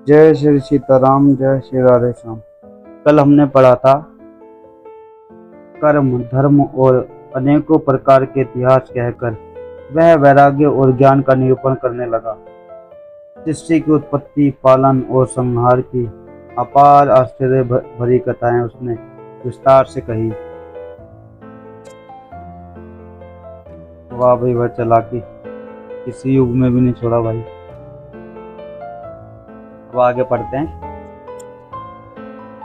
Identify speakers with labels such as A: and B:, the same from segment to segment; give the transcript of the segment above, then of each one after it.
A: जय श्री सीताराम, जय श्री राधे श्याम। कल हमने पढ़ा था कर्म, धर्म और अनेकों प्रकार के इतिहास कहकर वह वैराग्य और ज्ञान का निरूपण करने लगा। सृष्टि की उत्पत्ति, पालन और संहार की अपार आश्चर्य भरी कथाएं उसने विस्तार से कही। वाह भाई वह चालाकी किसी युग में भी नहीं छोड़ा भाई। अब आगे पढ़ते हैं।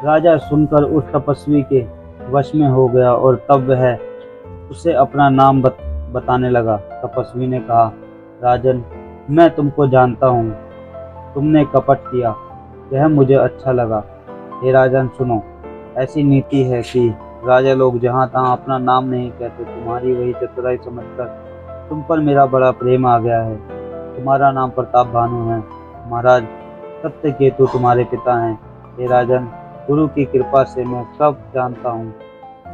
A: राजा सुनकर उस तपस्वी के वश में हो गया और तब वह उसे अपना नाम बताने लगा। तपस्वी ने कहा, राजन, मैं तुमको जानता हूँ, तुमने कपट किया, यह मुझे अच्छा लगा। हे राजन सुनो, ऐसी नीति है कि राजा लोग जहाँ तहाँ अपना नाम नहीं कहते। तुम्हारी वही चतुराई समझकर तुम पर मेरा बड़ा प्रेम आ गया है। तुम्हारा नाम प्रताप भानु है। महाराज सत्य केतु तुम्हारे पिता हैं। हे राजन, गुरु की कृपा से मैं सब जानता हूँ,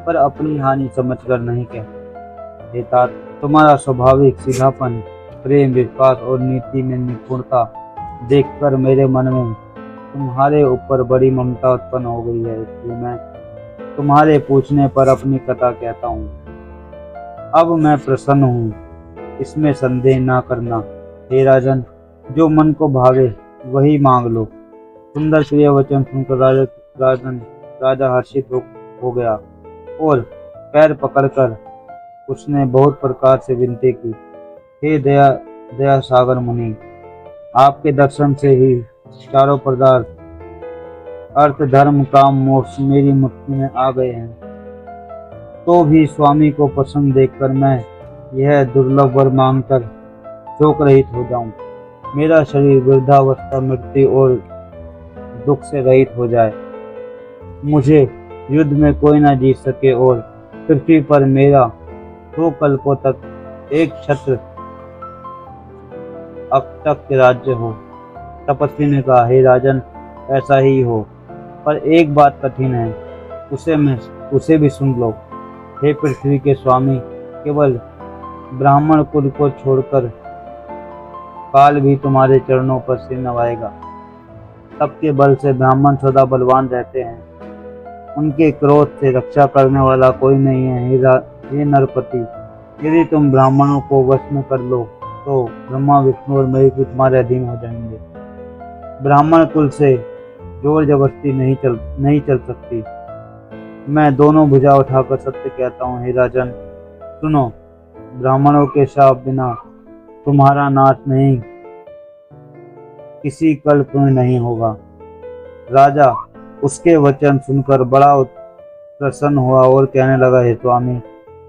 A: पर अपनी हानि समझकर नहीं कहता। हे तात, तुम्हारा स्वाभाविक सीधापन, प्रेम, विश्वास और नीति में निपुणता देखकर मेरे मन में तुम्हारे ऊपर बड़ी ममता उत्पन्न हो गई है। इसलिए मैं तुम्हारे पूछने पर अपनी कथा कहता हूँ। अब मैं प्रसन्न हूँ, इसमें संदेह ना करना। हे राजन, जो मन को भावे वही मांग लो। सुंदर प्रिय वचन सुनकर राजा हर्षित हो गया और पैर पकड़कर उसने बहुत प्रकार से विनती की। हे दया सागर मुनि, आपके दर्शन से ही चारों पदार्थ अर्थ, धर्म, काम, मोक्ष मेरी मुट्ठी में आ गए हैं। तो भी स्वामी को पसंद देखकर मैं यह दुर्लभ वर मांगकर शोक रहित हो जाऊं। मेरा शरीर वृद्धावस्था, मृत्यु और दुख से रहित हो जाए। मुझे युद्ध में कोई ना जीत सके और पृथ्वी पर मेरा 100 कल्पों तक एक छत्र अब तक के राज्य हो। तपस्वी ने कहा, हे राजन, ऐसा ही हो, पर एक बात कठिन है, उसे भी सुन लो। हे पृथ्वी के स्वामी, केवल ब्राह्मण कुल को छोड़कर काल भी तुम्हारे चरणों पर सिर नवाएगा। सबके बल से ब्राह्मण सदा बलवान रहते हैं, उनके क्रोध से रक्षा करने वाला कोई नहीं है। हे नरपति, यदि तुम ब्राह्मणों को वश में कर लो तो ब्रह्मा, विष्णु और महेश तुम्हारे अधीन हो जाएंगे। ब्राह्मण कुल से जोर जबरदस्ती नहीं चल सकती। मैं दोनों भुजा उठाकर सत्य कहता हूँ। हे राजन सुनो, ब्राह्मणों के शाप बिना तुम्हारा नाश नहीं, किसी कल्प में नहीं होगा। राजा उसके वचन सुनकर बड़ा प्रसन्न हुआ और कहने लगा, हे स्वामी,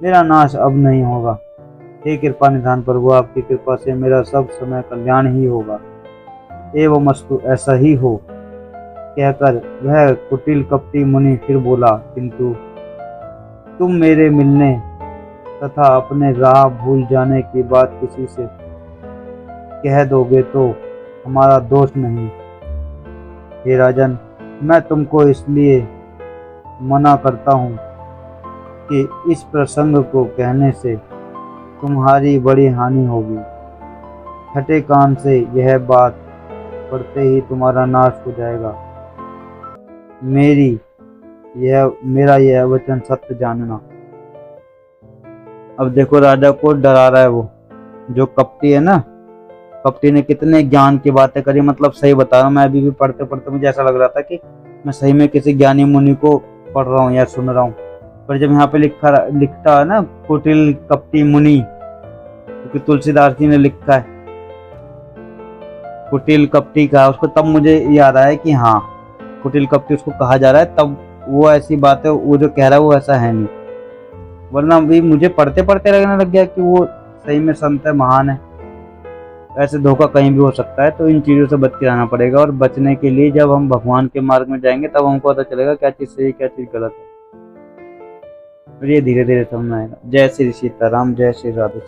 A: मेरा नाश अब नहीं होगा। हे कृपा निधान प्रभु, आपकी कृपा से मेरा सब समय कल्याण ही होगा। एवं मस्तु, ऐसा ही हो, कहकर वह कुटिल कपटी मुनि फिर बोला, किंतु तुम मेरे मिलने तथा अपने राह भूल जाने की बात किसी से कह दोगे तो हमारा दोष नहीं। हे राजन, मैं तुमको इसलिए मना करता हूँ कि इस प्रसंग को कहने से तुम्हारी बड़ी हानि होगी। छठे कान से यह बात पढ़ते ही तुम्हारा नाश हो जाएगा। मेरा यह वचन सत्य जानना। अब देखो राजा को डरा रहा है वो जो कपटी है ना। कपटी ने कितने ज्ञान की बातें करी, मतलब सही बता रहा हूँ मैं। अभी भी पढ़ते पढ़ते मुझे ऐसा लग रहा था कि मैं सही में किसी ज्ञानी मुनि को पढ़ रहा हूँ या सुन रहा हूँ। पर जब यहाँ पे लिखता है ना कुटिल कपटी मुनि, क्योंकि तुलसीदास जी ने लिखा है कुटिल कपटी का, उसको तब मुझे याद आया कि हाँ कुटिल कपटी उसको कहा जा रहा है। तब वो ऐसी बात है, वो जो कह रहा है वो ऐसा है नहीं, वरना भी मुझे पढ़ते पढ़ते लगने लग गया कि वो सही में संत है, महान है। ऐसे धोखा कहीं भी हो सकता है, तो इन चीज़ों से बच के रहना पड़ेगा। और बचने के लिए जब हम भगवान के मार्ग में जाएंगे तब हमको पता चलेगा क्या चीज़ सही क्या चीज़ गलत है। और ये धीरे धीरे समझ में आएगा। जय श्री सीताराम, जय श्री राधे।